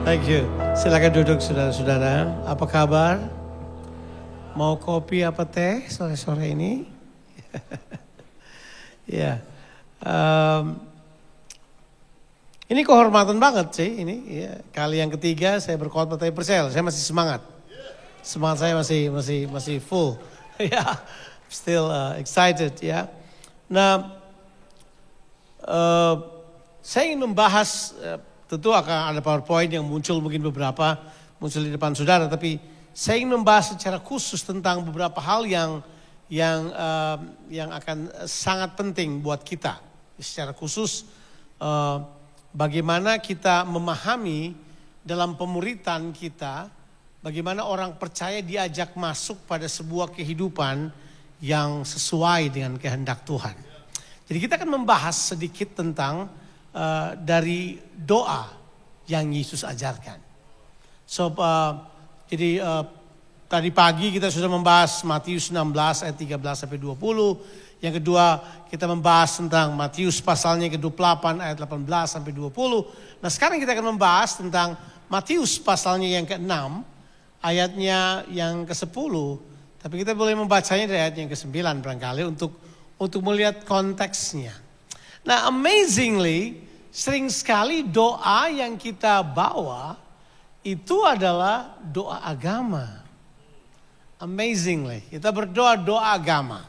Thank you. Silakan duduk saudara-saudara. Apa kabar? Mau kopi apa teh sore-sore ini? Ya. Ini kehormatan banget sih ini. Ya. Kali yang ketiga saya berkhotbah tapi percaya saya masih semangat. Semangat saya masih full. Ya, still excited ya. Nah, saya ingin membahas. Tentu akan ada PowerPoint yang muncul mungkin beberapa muncul di depan saudara, tapi saya ingin membahas secara khusus tentang beberapa hal yang akan sangat penting buat kita. Secara khusus bagaimana kita memahami dalam pemuritan kita, bagaimana orang percaya diajak masuk pada sebuah kehidupan yang sesuai dengan kehendak Tuhan. Jadi kita akan membahas sedikit tentang dari doa yang Yesus ajarkan. Jadi tadi pagi kita sudah membahas Matius 16 ayat 13 sampai 20. Yang kedua kita membahas tentang Matius pasalnya ke-28 ayat 18 sampai 20. Nah sekarang kita akan membahas tentang Matius pasalnya yang ke-6 ayatnya yang ke-10. Tapi kita boleh membacanya dari ayat yang ke-9 barangkali untuk melihat konteksnya. Nah amazingly, sering sekali doa yang kita bawa itu adalah doa agama. Amazingly, kita berdoa doa agama.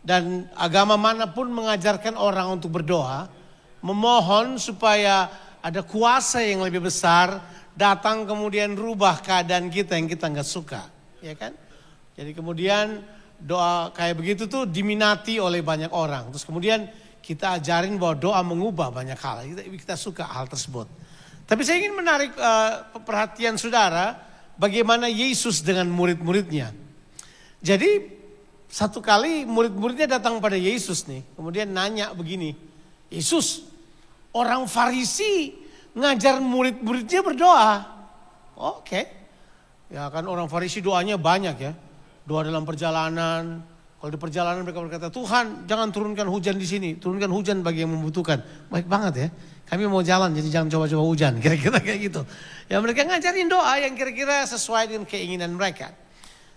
Dan agama manapun mengajarkan orang untuk berdoa, memohon supaya ada kuasa yang lebih besar datang kemudian rubah keadaan kita yang kita nggak suka, ya kan? Jadi kemudian doa kayak begitu tuh diminati oleh banyak orang. Terus kemudian kita ajarin bahwa doa mengubah banyak hal. Kita suka hal tersebut. Tapi saya ingin menarik perhatian saudara bagaimana Yesus dengan murid-muridnya. Jadi satu kali murid-muridnya datang pada Yesus nih. Kemudian nanya begini. Yesus, orang Farisi ngajar murid-muridnya berdoa. Oke. Ya kan orang Farisi doanya banyak ya. Doa dalam perjalanan. Kalau di perjalanan mereka berkata, Tuhan jangan turunkan hujan di sini. Turunkan hujan bagi yang membutuhkan. Baik banget ya. Kami mau jalan jadi jangan coba-coba hujan. Kira-kira kayak gitu. Ya mereka ngajarin doa yang kira-kira sesuai dengan keinginan mereka.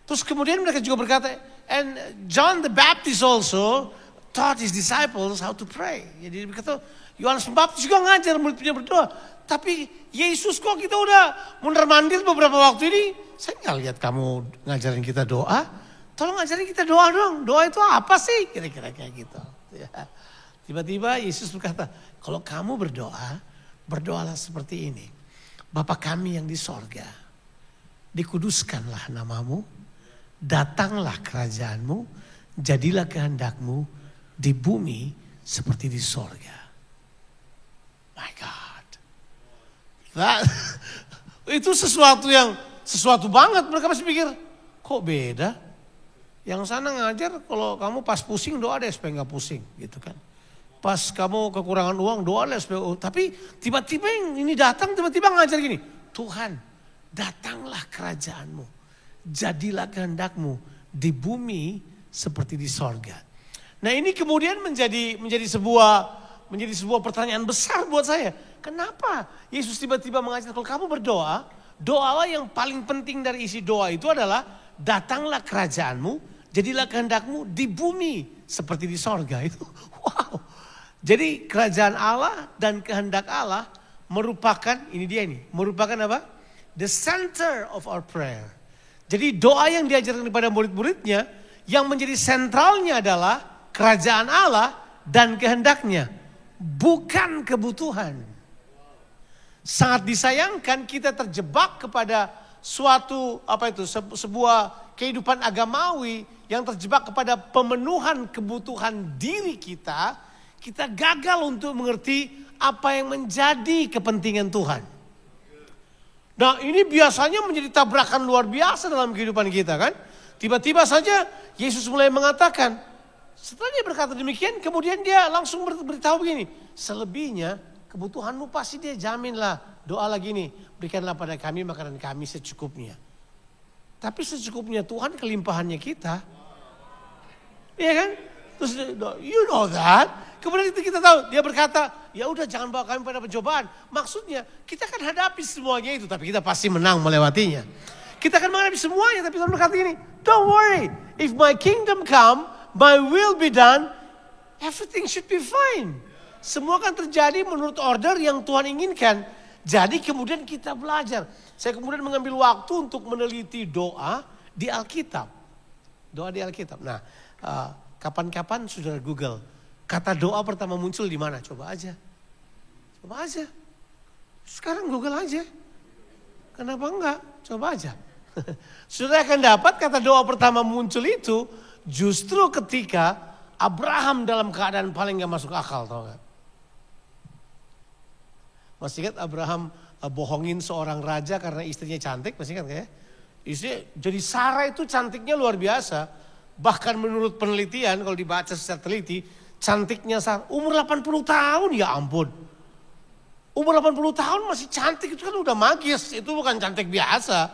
Terus kemudian mereka juga berkata, and John the Baptist also taught his disciples how to pray. Jadi berkata, Yohanes Pembaptis juga ngajar murid-muridnya berdoa. Tapi Yesus kok kita udah mondar-mandir beberapa waktu ini. Saya nggak lihat kamu ngajarin kita doa. Tolong ajarin kita doa dong. Doa itu apa sih? Kira-kira kayak gitu. Ya. Tiba-tiba Yesus berkata, kalau kamu berdoa, berdoalah seperti ini. Bapa kami yang di sorga, dikuduskanlah namamu, datanglah kerajaanmu, jadilah kehendakmu di bumi seperti di sorga. My God. Nah, itu sesuatu banget. Mereka masih pikir, kok beda? Yang sana ngajar kalau kamu pas pusing doa deh supaya gak pusing gitu kan. Pas kamu kekurangan uang doa deh supaya tapi tiba-tiba yang ini datang tiba-tiba ngajar gini. Tuhan datanglah kerajaanmu. Jadilah kehendakmu di bumi seperti di sorga. Nah ini kemudian menjadi sebuah pertanyaan besar buat saya. Kenapa Yesus tiba-tiba mengajar kalau kamu berdoa. Doalah yang paling penting dari isi doa itu adalah datanglah kerajaanmu. Jadilah kehendakmu di bumi seperti di sorga. Itu wow. Jadi kerajaan Allah dan kehendak Allah merupakan apa? The center of our prayer. Jadi doa yang diajarkan kepada murid-muridnya yang menjadi sentralnya adalah kerajaan Allah dan kehendaknya, bukan kebutuhan. Sangat disayangkan kita terjebak kepada sebuah kehidupan agamawi yang terjebak kepada pemenuhan kebutuhan diri kita gagal untuk mengerti apa yang menjadi kepentingan Tuhan. Nah ini biasanya menjadi tabrakan luar biasa dalam kehidupan kita kan. Tiba-tiba saja Yesus mulai mengatakan, setelah dia berkata demikian kemudian dia langsung beritahu begini. Selebihnya kebutuhanmu pasti dia jaminlah. Doa lagi nih, berikanlah pada kami makanan kami secukupnya. Tapi secukupnya Tuhan kelimpahannya kita. Iya kan? Terus you know that. Kemudian itu kita tahu, dia berkata, ya udah jangan bawa kami pada pencobaan. Maksudnya kita akan hadapi semuanya itu, tapi kita pasti menang melewatinya. Kita akan menghadapi semuanya, tapi Tuhan berkata ini, don't worry, if my kingdom come, my will be done, everything should be fine. Semua akan terjadi menurut order yang Tuhan inginkan. Jadi kemudian kita belajar. Saya kemudian mengambil waktu untuk meneliti doa di Alkitab. Doa di Alkitab. Nah, kapan-kapan saudara Google, kata doa pertama muncul di mana? Coba aja. Coba aja. Sekarang Google aja. Kenapa enggak? Coba aja. Saudara akan dapat kata doa pertama muncul itu justru ketika Abraham dalam keadaan paling gak masuk akal, tau gak? Masih ingat Abraham bohongin seorang raja karena istrinya cantik, masih ingat kayak? Istrinya, jadi Sarah itu cantiknya luar biasa. Bahkan menurut penelitian, kalau dibaca secara teliti, cantiknya Sarah umur 80 tahun, ya ampun. Umur 80 tahun masih cantik, itu kan udah magis, itu bukan cantik biasa.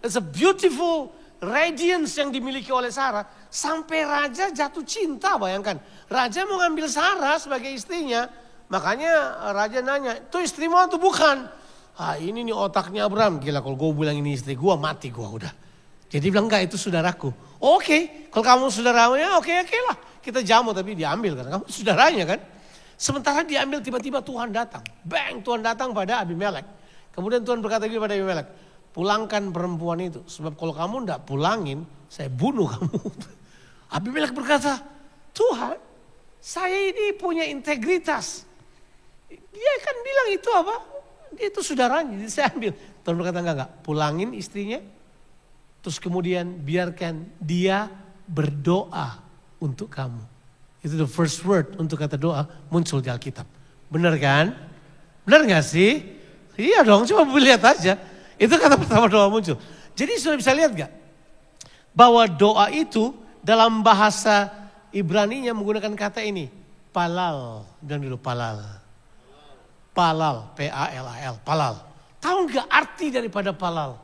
It's a beautiful radiance yang dimiliki oleh Sarah. Sampai raja jatuh cinta, bayangkan. Raja mau ngambil Sarah sebagai istrinya. Makanya raja nanya, itu istrimu atau bukan? Ini nih otaknya Abraham. Gila kalau gue bilang ini istri gue, mati gue udah. Jadi bilang enggak, itu saudaraku. Oke, kalau kamu saudaranya oke lah. Kita jamu tapi diambil karena kamu saudaranya kan. Sementara diambil tiba-tiba Tuhan datang. Bang, Tuhan datang pada Abimelek. Kemudian Tuhan berkata kepada Abimelek, pulangkan perempuan itu. Sebab kalau kamu enggak pulangin, saya bunuh kamu. Abimelek berkata, Tuhan, saya ini punya integritas. Dia kan bilang itu apa? Dia itu saudaranya, jadi saya ambil. Tuhan berkata enggak, pulangin istrinya. Terus kemudian biarkan dia berdoa untuk kamu. Itu the first word untuk kata doa muncul di Alkitab. Benar kan? Benar gak sih? Iya dong, coba lihat aja. Itu kata pertama doa muncul. Jadi sudah bisa lihat gak? Bahwa doa itu dalam bahasa Ibraninya menggunakan kata ini. Palal. Dan dulu palal. Palal. P-A-L-A-L. Palal. Tahu gak arti daripada palal?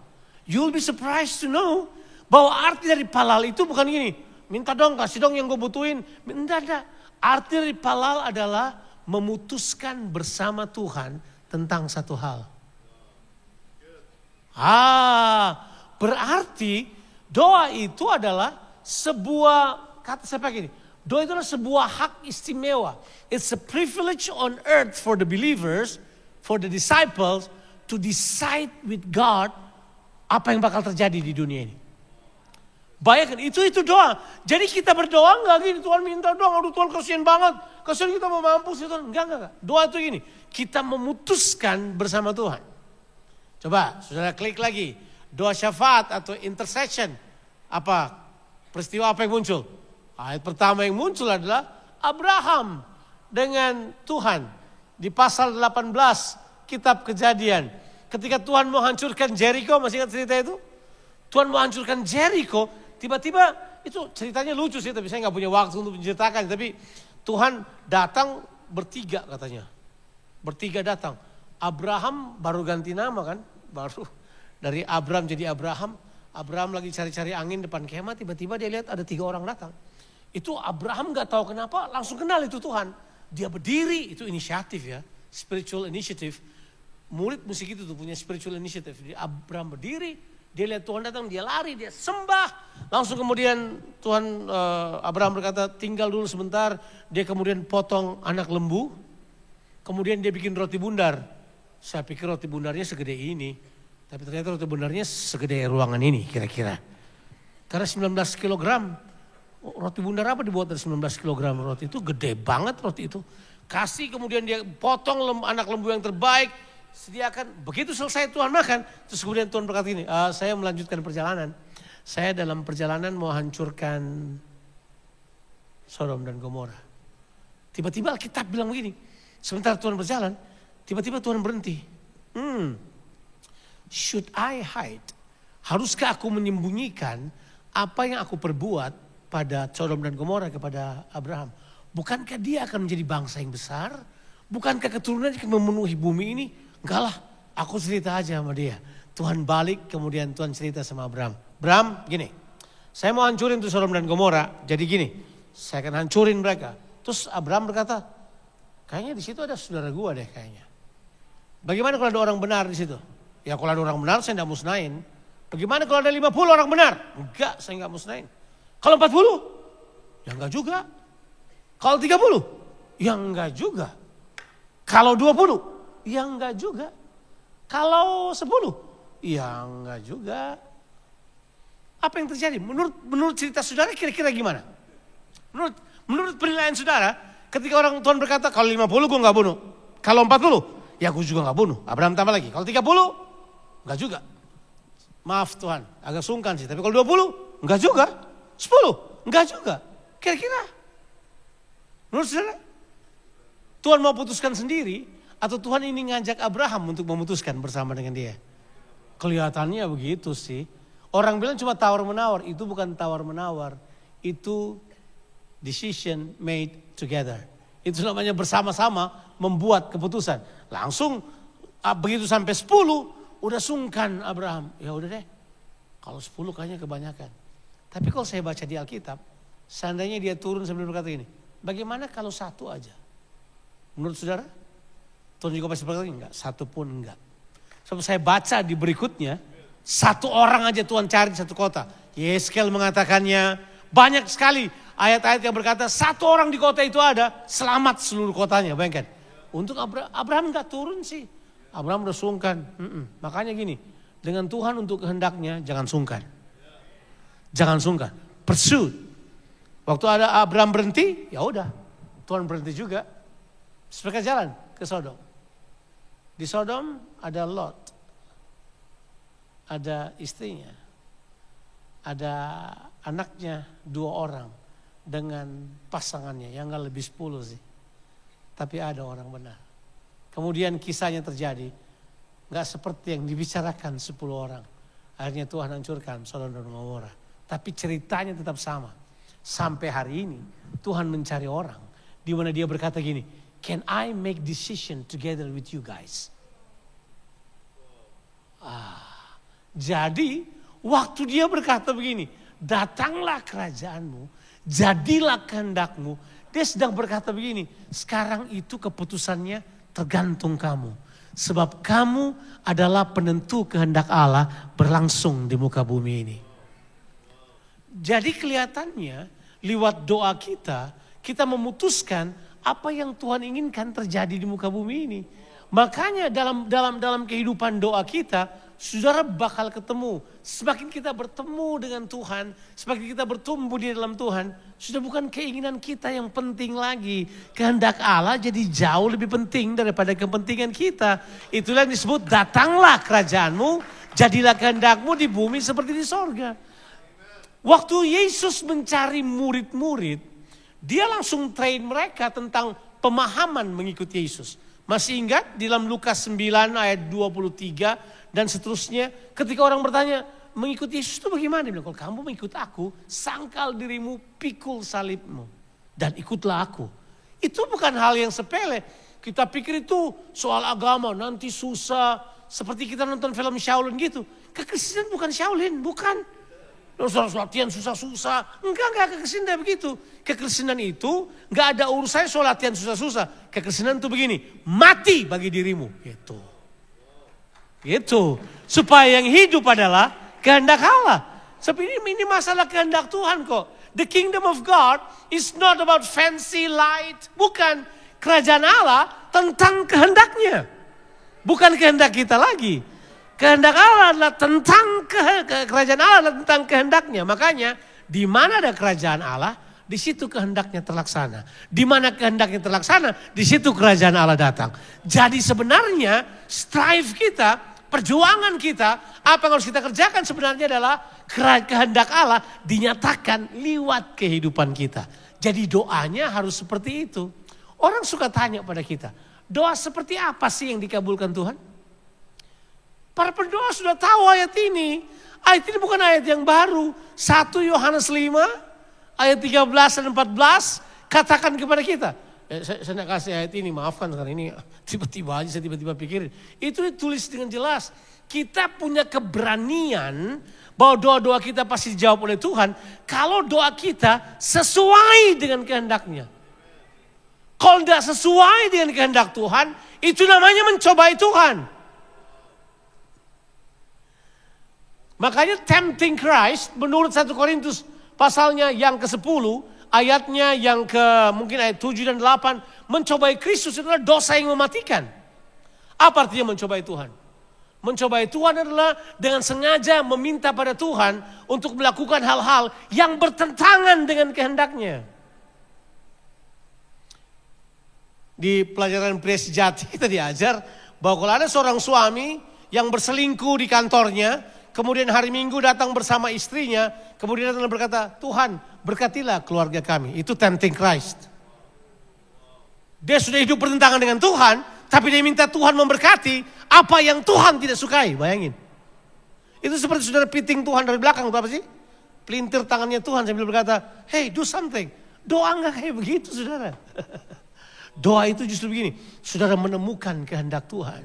You'll be surprised to know bahwa arti dari palal itu bukan gini. Minta dong, kasih dong yang gue butuhin. Enggak. Arti dari palal adalah memutuskan bersama Tuhan tentang satu hal. Berarti doa itu adalah sebuah, kata saya pakai ini. Doa itu adalah sebuah hak istimewa. It's a privilege on earth for the believers, for the disciples to decide with God apa yang bakal terjadi di dunia ini. Bayangkan itu doa. Jadi kita berdoa enggak gini, Tuhan minta doang, aduh Tuhan kasihan banget. Kasihan kita mau mampus Tuhan. Enggak. Doa itu gini, kita memutuskan bersama Tuhan. Coba saudara klik lagi. Doa syafaat atau intercession. Apa? Peristiwa apa yang muncul? Ayat pertama yang muncul adalah Abraham dengan Tuhan. Di pasal 18 kitab Kejadian. Ketika Tuhan mau hancurkan Jericho, masih ingat cerita itu? Tuhan mau hancurkan Jericho, tiba-tiba itu ceritanya lucu sih, tapi saya gak punya waktu untuk menceritakan. Tapi Tuhan datang bertiga katanya. Bertiga datang. Abraham baru ganti nama kan. Baru dari Abram jadi Abraham. Abraham lagi cari-cari angin depan kemah, tiba-tiba dia lihat ada 3 orang datang. Itu Abraham gak tahu kenapa langsung kenal itu Tuhan. Dia berdiri, itu inisiatif ya. Spiritual initiative. Murid musik itu tuh punya spiritual initiative. Jadi Abraham berdiri, dia lihat Tuhan datang, dia lari, dia sembah. Langsung kemudian Tuhan Abraham berkata tinggal dulu sebentar. Dia kemudian potong anak lembu. Kemudian dia bikin roti bundar. Saya pikir roti bundarnya segede ini. Tapi ternyata roti bundarnya segede ruangan ini kira-kira. Karena 19 kilogram. Roti bundar apa dibuat dari 19 kilogram roti itu? Gede banget roti itu. Kasih kemudian dia potong anak lembu yang terbaik. Sediakan, begitu selesai Tuhan makan. Terus kemudian Tuhan berkata ini, saya melanjutkan perjalanan. Saya dalam perjalanan mau hancurkan Sodom dan Gomora. Tiba-tiba Alkitab bilang begini. Sementara Tuhan berjalan, tiba-tiba Tuhan berhenti. Should I hide? Haruskah aku menyembunyikan apa yang aku perbuat pada Sodom dan Gomora kepada Abraham? Bukankah dia akan menjadi bangsa yang besar? Bukankah keturunannya akan memenuhi bumi ini? Enggak lah, aku cerita aja sama dia. Tuhan balik, kemudian Tuhan cerita sama Abraham. Abraham, gini, saya mau hancurin tuh Sodom dan Gomora. Jadi gini, saya akan hancurin mereka. Terus Abraham berkata, Kayaknya di situ ada saudara gua deh kayaknya. Bagaimana kalau ada orang benar di situ? Ya kalau ada orang benar saya enggak musnahin. Bagaimana kalau ada 50 orang benar? Enggak, saya enggak musnahin. Kalau 40? Ya enggak juga. Kalau 30? Ya enggak juga. Kalau 20? Ya enggak juga. Kalau 10? Ya enggak juga. Apa yang terjadi? Menurut cerita saudara kira-kira gimana? Menurut penilaian saudara, ketika orang Tuhan berkata kalau 50 gue enggak bunuh. Kalau 40? Ya gue juga enggak bunuh. Abraham tambah lagi. Kalau 30? Enggak juga. Maaf Tuhan, agak sungkan sih. Tapi kalau 20? Enggak juga. 10? Enggak juga. Kira-kira. Menurut saudara? Tuhan mau putuskan sendiri atau Tuhan ini ngajak Abraham untuk memutuskan bersama dengan dia? Kelihatannya begitu sih. Orang bilang cuma tawar-menawar. Itu bukan tawar-menawar. Itu decision made together. Itu namanya bersama-sama membuat keputusan. Langsung begitu sampai 10 udah sungkan Abraham. Ya udah deh. Kalau 10 kayaknya kebanyakan. Tapi kalau saya baca di Alkitab, seandainya dia turun sambil berkata gini, bagaimana kalau 1 aja? Menurut saudara? Tuhan juga pasti berkata enggak, 1 pun enggak. Sebab saya baca di berikutnya, 1 orang aja Tuhan cari di 1 kota. Yeskel mengatakannya, banyak sekali ayat-ayat yang berkata 1 orang di kota itu ada, selamat seluruh kotanya. Bayangkan, untuk Abraham enggak turun sih. Abraham udah sungkan. Makanya gini, dengan Tuhan untuk kehendaknya jangan sungkan. Jangan sungkan, pursue. Waktu ada Abraham berhenti, ya udah, Tuhan berhenti juga. Mereka jalan ke Sodom. Di Sodom ada Lot, ada istrinya, ada anaknya 2 orang dengan pasangannya yang gak lebih 10 sih. Tapi ada orang benar. Kemudian kisahnya terjadi, gak seperti yang dibicarakan 10 orang. Akhirnya Tuhan hancurkan Sodom dan Gomora. Tapi ceritanya tetap sama. Sampai hari ini Tuhan mencari orang di mana dia berkata gini, can I make decision together with you guys? Jadi waktu dia berkata begini, datanglah kerajaanmu, jadilah kehendakmu. Dia sedang berkata begini, sekarang itu keputusannya tergantung kamu. Sebab kamu adalah penentu kehendak Allah berlangsung di muka bumi ini. Jadi kelihatannya lewat doa kita memutuskan apa yang Tuhan inginkan terjadi di muka bumi ini. Makanya dalam kehidupan doa kita, saudara bakal ketemu. Semakin kita bertemu dengan Tuhan, semakin kita bertumbuh di dalam Tuhan, sudah bukan keinginan kita yang penting lagi. Kehendak Allah jadi jauh lebih penting daripada kepentingan kita. Itulah yang disebut datanglah kerajaanmu, jadilah kehendakmu di bumi seperti di sorga. Waktu Yesus mencari murid-murid, dia langsung train mereka tentang pemahaman mengikuti Yesus. Masih ingat di dalam Lukas 9 ayat 23 dan seterusnya. Ketika orang bertanya, mengikuti Yesus itu bagaimana? Dia bilang, kalau kamu mengikut aku, sangkal dirimu, pikul salibmu. Dan ikutlah aku. Itu bukan hal yang sepele. Kita pikir itu soal agama, nanti susah. Seperti kita nonton film Shaolin gitu. Kekristenan bukan Shaolin, bukan. Soal latihan susah-susah. Enggak kekristenan begitu. Kekristenan itu enggak ada urusannya soal latihan susah-susah. Kekristenan itu begini, mati bagi dirimu. Gitu. Supaya yang hidup adalah kehendak Allah. Sebab ini masalah kehendak Tuhan kok. The kingdom of God is not about fancy light. Bukan. Kerajaan Allah tentang kehendaknya. Bukan kehendak kita lagi. Kehendak Allah adalah tentang kerajaan Allah adalah tentang kehendaknya. Makanya di mana ada kerajaan Allah, di situ kehendaknya terlaksana. Di mana kehendaknya terlaksana, di situ kerajaan Allah datang. Jadi sebenarnya strive kita, perjuangan kita, apa yang harus kita kerjakan sebenarnya adalah kehendak Allah dinyatakan lewat kehidupan kita. Jadi doanya harus seperti itu. Orang suka tanya pada kita, doa seperti apa sih yang dikabulkan Tuhan? Para pendoa sudah tahu ayat ini. Ayat ini bukan ayat yang baru. 1 Yohanes 5 ayat 13 dan 14 katakan kepada kita. Saya nak kasih ayat ini, maafkan karena ini tiba-tiba aja saya tiba-tiba pikirin. Itu ditulis dengan jelas. Kita punya keberanian bahwa doa-doa kita pasti dijawab oleh Tuhan. Kalau doa kita sesuai dengan kehendaknya. Kalau tidak sesuai dengan kehendak Tuhan, itu namanya mencobai Tuhan. Makanya tempting Christ menurut 1 Korintus pasalnya yang ke-10, ayatnya yang mungkin ayat 7 dan 8, mencobai Kristus itu adalah dosa yang mematikan. Apa artinya mencobai Tuhan? Mencobai Tuhan adalah dengan sengaja meminta pada Tuhan untuk melakukan hal-hal yang bertentangan dengan kehendaknya. Di pelajaran pria sejati kita diajar bahwa kalau ada seorang suami yang berselingkuh di kantornya, kemudian hari Minggu datang bersama istrinya, kemudian datang dan berkata, Tuhan berkatilah keluarga kami. Itu tempting Christ. Dia sudah hidup bertentangan dengan Tuhan, tapi dia minta Tuhan memberkati apa yang Tuhan tidak sukai. Bayangin. Itu seperti saudara piting Tuhan dari belakang, itu apa sih? Pelintir tangannya Tuhan sambil berkata, hey do something. Doa enggak kayak begitu saudara. Doa itu justru begini, saudara menemukan kehendak Tuhan.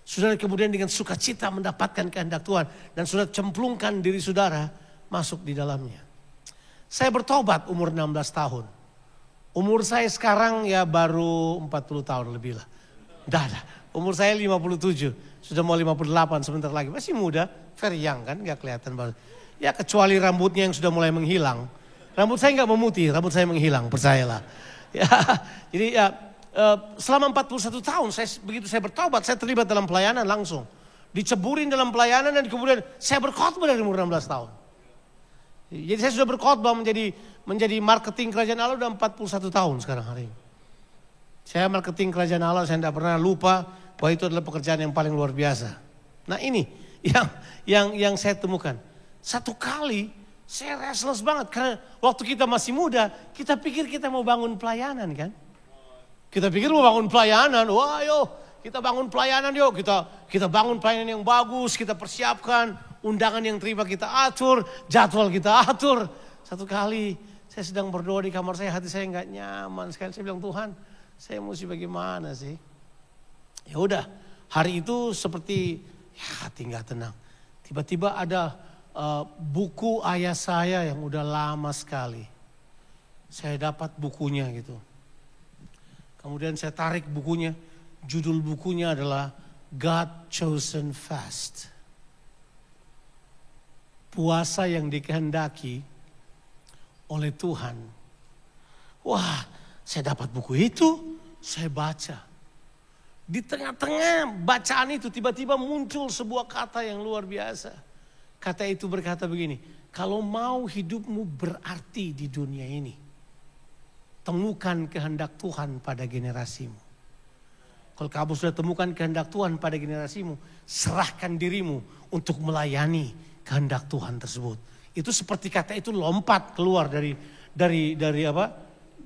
Saudara kemudian dengan sukacita mendapatkan kehendak Tuhan. Dan saudara cemplungkan diri saudara masuk di dalamnya. Saya bertobat umur 16 tahun. Umur saya sekarang ya baru 40 tahun lebih lah. Dah. Umur saya 57. Sudah mau 58 sebentar lagi. Masih muda, very young kan, gak kelihatan baru. Ya kecuali rambutnya yang sudah mulai menghilang. Rambut saya gak memutih, rambut saya menghilang, percayalah. Ya, jadi ya selama 41 tahun begitu saya bertobat, saya terlibat dalam pelayanan langsung. Diceburin dalam pelayanan dan kemudian saya berkhotbah dari umur 16 tahun. Jadi saya sudah berkhotbah menjadi marketing kerajaan Allah udah 41 tahun sekarang hari ini. Saya marketing kerajaan Allah, saya tidak pernah lupa bahwa itu adalah pekerjaan yang paling luar biasa. Nah ini yang saya temukan. Satu kali saya restless banget karena waktu kita masih muda, kita pikir kita mau bangun pelayanan kan. Kita pikir mau bangun pelayanan, wah yuk kita bangun pelayanan yuk. Kita bangun pelayanan yang bagus, kita persiapkan, undangan yang terima kita atur, jadwal kita atur. Satu kali saya sedang berdoa di kamar saya, hati saya nggak nyaman sekali. Saya bilang, Tuhan saya mesti bagaimana sih. Ya udah, hari itu seperti ya hati nggak tenang. Tiba-tiba ada buku ayah saya yang udah lama sekali. Saya dapat bukunya gitu. Kemudian saya tarik bukunya. Judul bukunya adalah God Chosen Fast. Puasa yang dikehendaki oleh Tuhan. Wah, saya dapat buku itu, saya baca. Di tengah-tengah bacaan itu tiba-tiba muncul sebuah kata yang luar biasa. Kata itu berkata begini, kalau mau hidupmu berarti di dunia ini, temukan kehendak Tuhan pada generasimu. Kalau kamu sudah temukan kehendak Tuhan pada generasimu, serahkan dirimu untuk melayani kehendak Tuhan tersebut. Itu seperti kata itu lompat keluar dari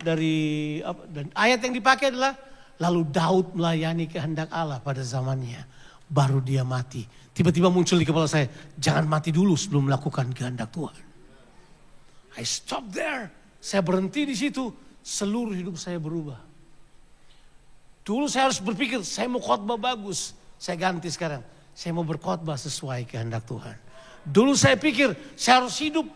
dan ayat yang dipakai adalah lalu Daud melayani kehendak Allah pada zamannya, baru dia mati. Tiba-tiba muncul di kepala saya, jangan mati dulu sebelum melakukan kehendak Tuhan. I stop there. Saya berhenti di situ. Seluruh hidup saya berubah. Dulu saya harus berpikir, saya mau khotbah bagus. Saya ganti sekarang. Saya mau berkhotbah sesuai kehendak Tuhan. Dulu saya pikir, saya harus hidup,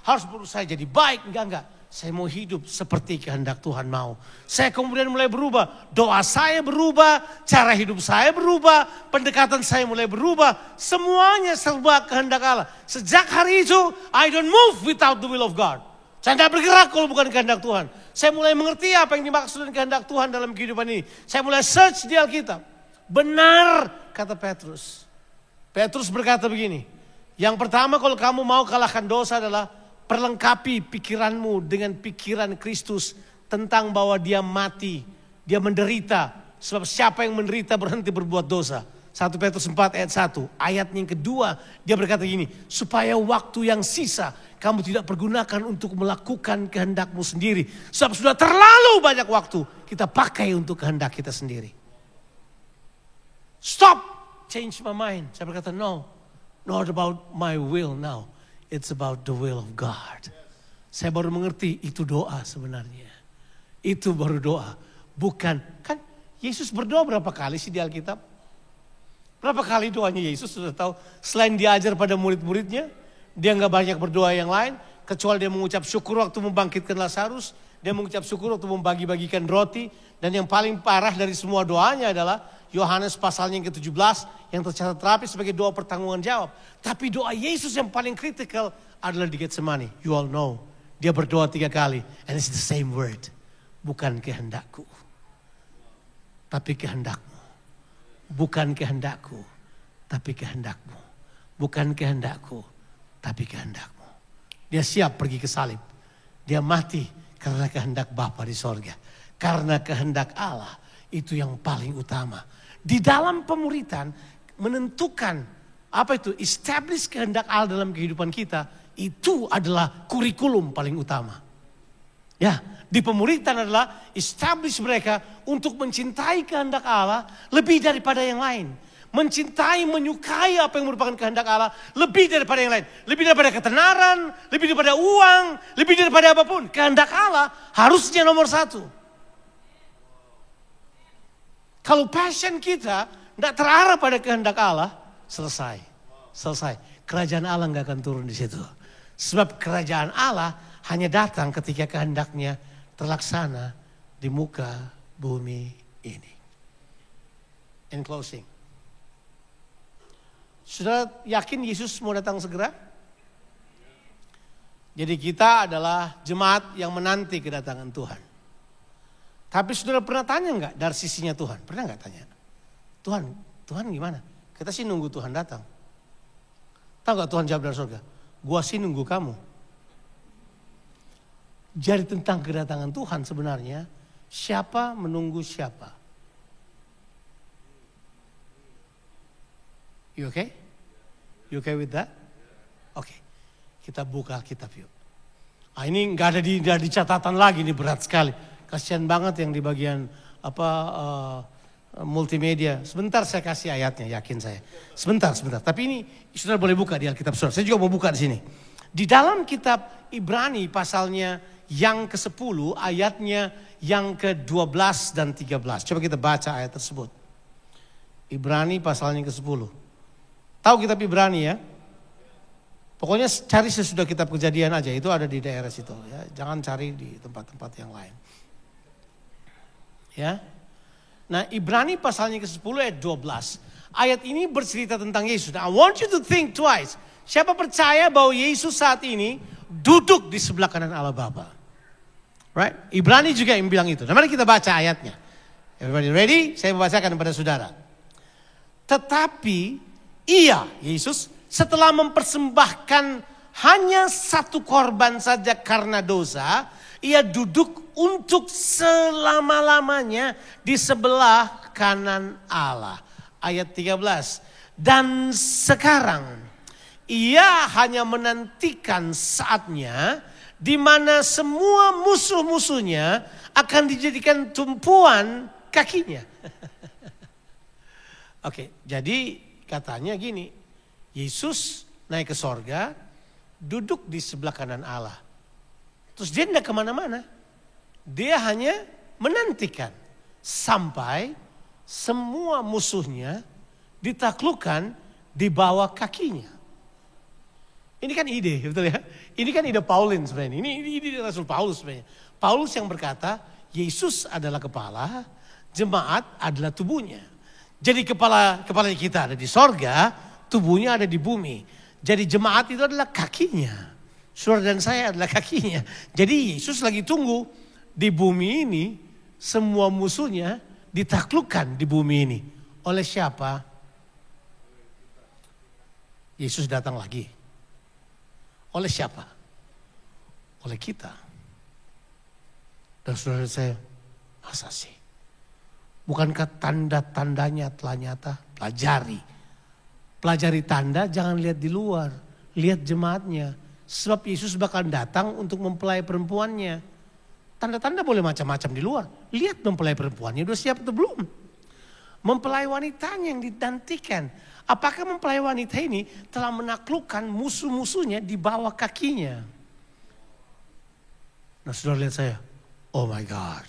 harus berusaha jadi baik. Enggak. Saya mau hidup seperti kehendak Tuhan mau. Saya kemudian mulai berubah. Doa saya berubah, cara hidup saya berubah, pendekatan saya mulai berubah. Semuanya serba kehendak Allah. Sejak hari itu, I don't move without the will of God. Saya tidak bergerak kalau bukan kehendak Tuhan. Saya mulai mengerti apa yang dimaksud dengan kehendak Tuhan dalam kehidupan ini. Saya mulai search di Alkitab. Benar kata Petrus. Petrus berkata begini. Yang pertama kalau kamu mau kalahkan dosa adalah perlengkapi pikiranmu dengan pikiran Kristus. Tentang bahwa dia mati, dia menderita. Sebab siapa yang menderita berhenti berbuat dosa. 1 Petrus 4 ayat 1. Ayat yang kedua dia berkata gini. Supaya waktu yang sisa kamu tidak pergunakan untuk melakukan kehendakmu sendiri. Sebab sudah terlalu banyak waktu kita pakai untuk kehendak kita sendiri. Stop. Change my mind. Saya berkata no. Not about my will now. It's about the will of God. Saya baru mengerti itu doa sebenarnya. Itu baru doa. Bukan. Kan Yesus berdoa berapa kali sih di Alkitab? Berapa kali doanya Yesus sudah tahu. Selain diajar pada murid-muridnya. Dia nggak banyak berdoa yang lain. Kecuali dia mengucap syukur waktu membangkitkan Lazarus. dia mengucap syukur waktu membagi-bagikan roti. Dan yang paling parah dari semua doanya adalah Yohanes pasalnya yang ke-17 yang tercatat rapi sebagai doa pertanggungan jawab. Tapi doa Yesus yang paling kritikal adalah di Getsemani. You all know. Dia berdoa 3 kali. And it's the same word. Bukan kehendakku. Tapi kehendakmu. Bukan kehendakku. Tapi kehendakmu. Bukan kehendakku. Tapi kehendakmu. Dia siap pergi ke salib. Dia mati karena kehendak Bapa di sorga. Karena kehendak Allah itu yang paling utama. Di dalam pemuritan menentukan apa itu establish kehendak Allah dalam kehidupan kita. Itu adalah kurikulum paling utama. Ya, di pemuritan adalah establish mereka untuk mencintai kehendak Allah lebih daripada yang lain. Mencintai, menyukai apa yang merupakan kehendak Allah lebih daripada yang lain. Lebih daripada ketenaran, lebih daripada uang, lebih daripada apapun. Kehendak Allah harusnya nomor 1. Kalau passion kita tidak terarah pada kehendak Allah, selesai. Kerajaan Allah nggak akan turun di situ. Sebab kerajaan Allah hanya datang ketika kehendaknya terlaksana di muka bumi ini. In closing. Saudara yakin Yesus mau datang segera? Jadi kita adalah jemaat yang menanti kedatangan Tuhan. Tapi saudara pernah tanya enggak dari sisinya Tuhan? Pernah enggak tanya? Tuhan gimana? Kita sih nunggu Tuhan datang. Tahu enggak Tuhan jawab dari surga? Gua sih nunggu kamu. Jadi tentang kedatangan Tuhan sebenarnya, siapa menunggu siapa? You okay? You okay with that? Oke. Kita buka Alkitab yuk. Ini enggak ada di catatan lagi, ini berat sekali. Kasihan banget yang di bagian multimedia. Sebentar saya kasih ayatnya, yakin saya. Sebentar. Tapi ini saudara boleh buka di Alkitab saudara. Saya juga mau buka di sini. Di dalam kitab Ibrani pasalnya yang ke-10, ayatnya yang ke-12 dan 13. Coba kita baca ayat tersebut. Ibrani pasalnya ke-10. Tahu kitab Ibrani ya? Pokoknya cari sesudah kitab Kejadian aja, itu ada di daerah situ ya. Jangan cari di tempat-tempat yang lain. Ya. Nah, Ibrani pasalnya ke-10 ayat 12. Ayat ini bercerita tentang Yesus. Now, I want you to think twice. Siapa percaya bahwa Yesus saat ini duduk di sebelah kanan Allah Bapa? Right? Ibrani juga yang bilang itu. Nah, mari kita baca ayatnya. Everybody ready? Saya membacakan kepada saudara. Tetapi ia, Yesus, setelah mempersembahkan hanya satu korban saja karena dosa, ia duduk untuk selama-lamanya di sebelah kanan Allah. Ayat 13. Dan sekarang ia hanya menantikan saatnya di mana semua musuh-musuhnya akan dijadikan tumpuan kakinya. Oke, jadi katanya gini, Yesus naik ke sorga, duduk di sebelah kanan Allah. Terus dia tidak kemana-mana. Dia hanya menantikan sampai semua musuhnya ditaklukkan di bawah kakinya. Ini kan ide, betul ya? Ini kan ide Paulin sebenarnya. Ini ide Rasul Paulus sebenarnya. Paulus yang berkata, Yesus adalah kepala, jemaat adalah tubuhnya. Jadi kepalanya kita ada di sorga, tubuhnya ada di bumi. Jadi jemaat itu adalah kakinya. Saudara dan saya adalah kakinya. Jadi Yesus lagi tunggu di bumi ini, semua musuhnya ditaklukkan di bumi ini. Oleh siapa? Yesus datang lagi. Oleh siapa? Oleh kita. Dan saudara saya, masa sih? Bukankah tanda-tandanya telah nyata? Pelajari. Pelajari tanda, jangan lihat di luar. Lihat jemaatnya. Sebab Yesus bakal datang untuk mempelai perempuannya. Tanda-tanda boleh macam-macam di luar. Lihat mempelai perempuannya, udah siap atau belum? Mempelai wanitanya yang dinantikan. Apakah mempelai wanita ini telah menaklukkan musuh-musuhnya di bawah kakinya? Nah, saudara lihat saya. Oh my God.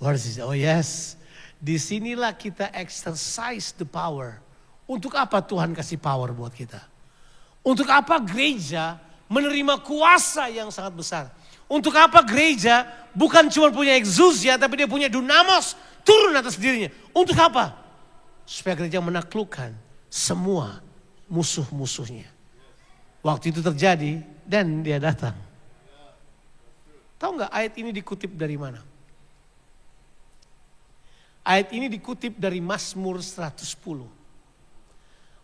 What is this? Oh yes. Disinilah kita exercise the power. Untuk apa Tuhan kasih power buat kita? Untuk apa gereja menerima kuasa yang sangat besar? Untuk apa gereja bukan cuma punya exousia, tapi dia punya dunamos turun atas dirinya. Untuk apa? Supaya gereja menaklukkan semua musuh-musuhnya. Waktu itu terjadi dan dia datang. Tahu nggak ayat ini dikutip dari mana? Ayat ini dikutip dari Mazmur 110.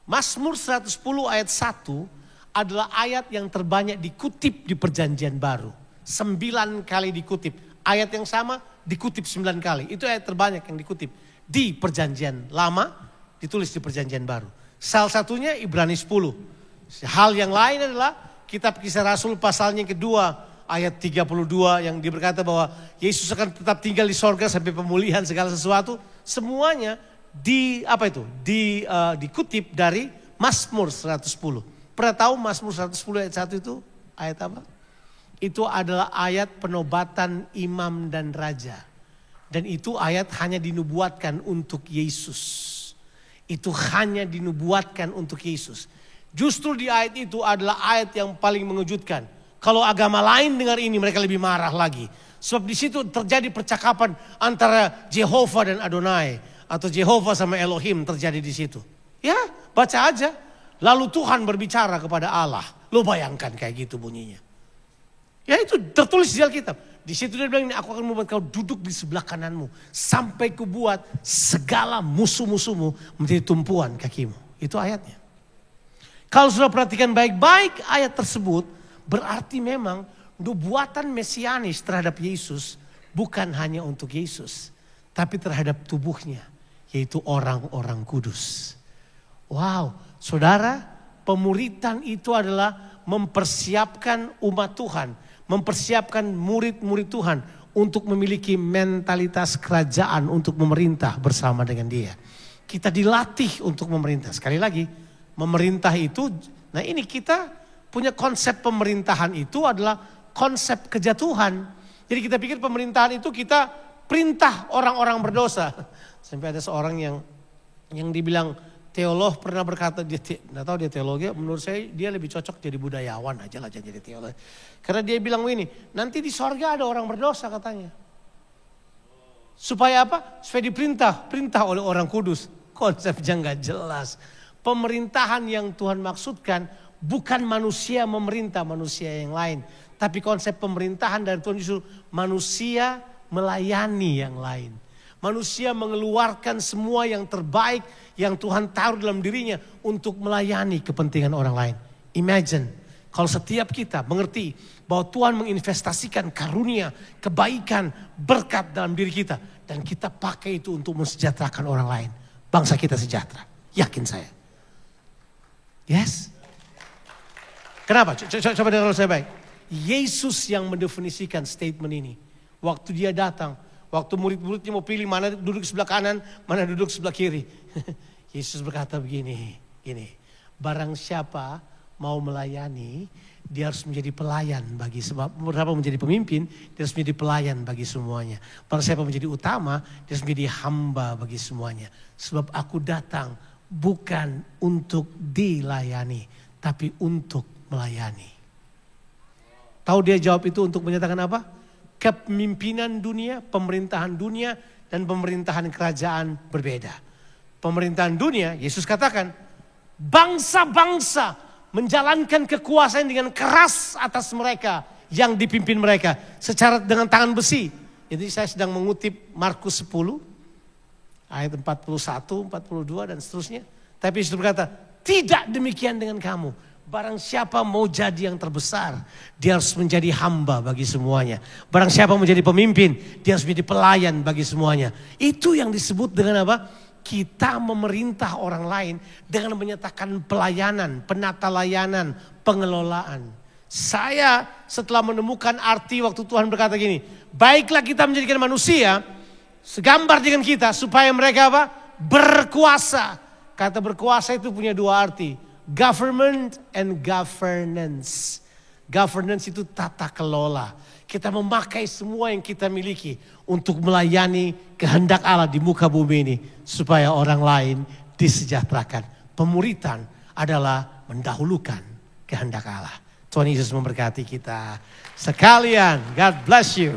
Mazmur 110 ayat 1 adalah ayat yang terbanyak dikutip di Perjanjian Baru. 9 kali dikutip. Ayat yang sama dikutip 9 kali. Itu ayat terbanyak yang dikutip di Perjanjian Lama, ditulis di Perjanjian Baru. Salah satunya Ibrani 10. Hal yang lain adalah kitab Kisah Rasul pasalnya yang kedua ayat 32 yang berkata bahwa Yesus akan tetap tinggal di sorga sampai pemulihan segala sesuatu. Semuanya dikutip dari Mazmur 110. Pernah tahu Mazmur 110 ayat 1 itu ayat apa? Itu adalah ayat penobatan imam dan raja. Dan itu ayat hanya dinubuatkan untuk Yesus. Itu hanya dinubuatkan untuk Yesus. Justru di ayat itu adalah ayat yang paling mengejutkan. Kalau agama lain dengar ini mereka lebih marah lagi. Sebab di situ terjadi percakapan antara Jehovah dan Adonai. Atau Jehovah sama Elohim terjadi di situ. Ya baca aja. Lalu Tuhan berbicara kepada Allah. Lo bayangkan kayak gitu bunyinya. Ya itu tertulis di Alkitab. Di situ dia bilang, aku akan membuat kau duduk di sebelah kananmu. Sampai kubuat segala musuh-musuhmu menjadi tumpuan kakimu. Itu ayatnya. Kalau sudah perhatikan baik-baik ayat tersebut. Berarti memang nubuatan mesianis terhadap Yesus bukan hanya untuk Yesus. Tapi terhadap tubuhnya. Yaitu orang-orang kudus. Wow, saudara, pemuritan itu adalah mempersiapkan umat Tuhan. Mempersiapkan murid-murid Tuhan untuk memiliki mentalitas kerajaan untuk memerintah bersama dengan dia. Kita dilatih untuk memerintah. Sekali lagi, memerintah itu, nah ini kita punya konsep pemerintahan itu adalah konsep kejatuhan. Jadi kita pikir pemerintahan itu kita perintah orang-orang berdosa. Sampai ada seorang yang dibilang teolog pernah berkata, dia nggak tahu dia teologi, menurut saya dia lebih cocok jadi budayawan aja lah jadi teolog. Karena dia bilang begini, nanti di sorga ada orang berdosa katanya. Supaya apa? Supaya perintah oleh orang kudus. Konsepnya nggak jelas. Pemerintahan yang Tuhan maksudkan bukan manusia memerintah manusia yang lain. Tapi konsep pemerintahan dari Tuhan justru manusia melayani yang lain. Manusia mengeluarkan semua yang terbaik yang Tuhan taruh dalam dirinya untuk melayani kepentingan orang lain. Imagine kalau setiap kita mengerti bahwa Tuhan menginvestasikan karunia, kebaikan, berkat dalam diri kita. Dan kita pakai itu untuk mensejahterakan orang lain. Bangsa kita sejahtera. Yakin saya. Yes. Kenapa? Coba dengar saya baik. Yesus yang mendefinisikan statement ini. Waktu dia datang. Waktu murid-muridnya mau pilih mana duduk sebelah kanan, mana duduk sebelah kiri. Yesus berkata begini. Barang siapa mau melayani, dia harus menjadi pelayan bagi sebab berapa menjadi pemimpin, dia harus menjadi pelayan bagi semuanya. Barang siapa menjadi utama, dia harus menjadi hamba bagi semuanya. Sebab aku datang bukan untuk dilayani, tapi untuk melayani. Tahu dia jawab itu untuk menyatakan apa? Kepemimpinan dunia, pemerintahan dunia, dan pemerintahan kerajaan berbeda. Pemerintahan dunia, Yesus katakan, bangsa-bangsa menjalankan kekuasaan dengan keras atas mereka yang dipimpin mereka secara dengan tangan besi. Jadi saya sedang mengutip Markus 10 ayat 41, 42 dan seterusnya. Tapi Yesus berkata, tidak demikian dengan kamu. Barang siapa mau jadi yang terbesar, dia harus menjadi hamba bagi semuanya. Barang siapa menjadi pemimpin, dia harus menjadi pelayan bagi semuanya. Itu yang disebut dengan apa? Kita memerintah orang lain dengan menyatakan pelayanan, penata layanan, pengelolaan. Saya setelah menemukan arti waktu Tuhan berkata gini, baiklah kita menjadikan manusia segambar dengan kita supaya mereka apa? Berkuasa. Kata berkuasa itu punya dua arti. Government and governance. Governance itu tata kelola. Kita memakai semua yang kita miliki untuk melayani kehendak Allah di muka bumi ini. Supaya orang lain disejahterakan. Pemuritan adalah mendahulukan kehendak Allah. Tuhan Yesus memberkati kita sekalian. God bless you.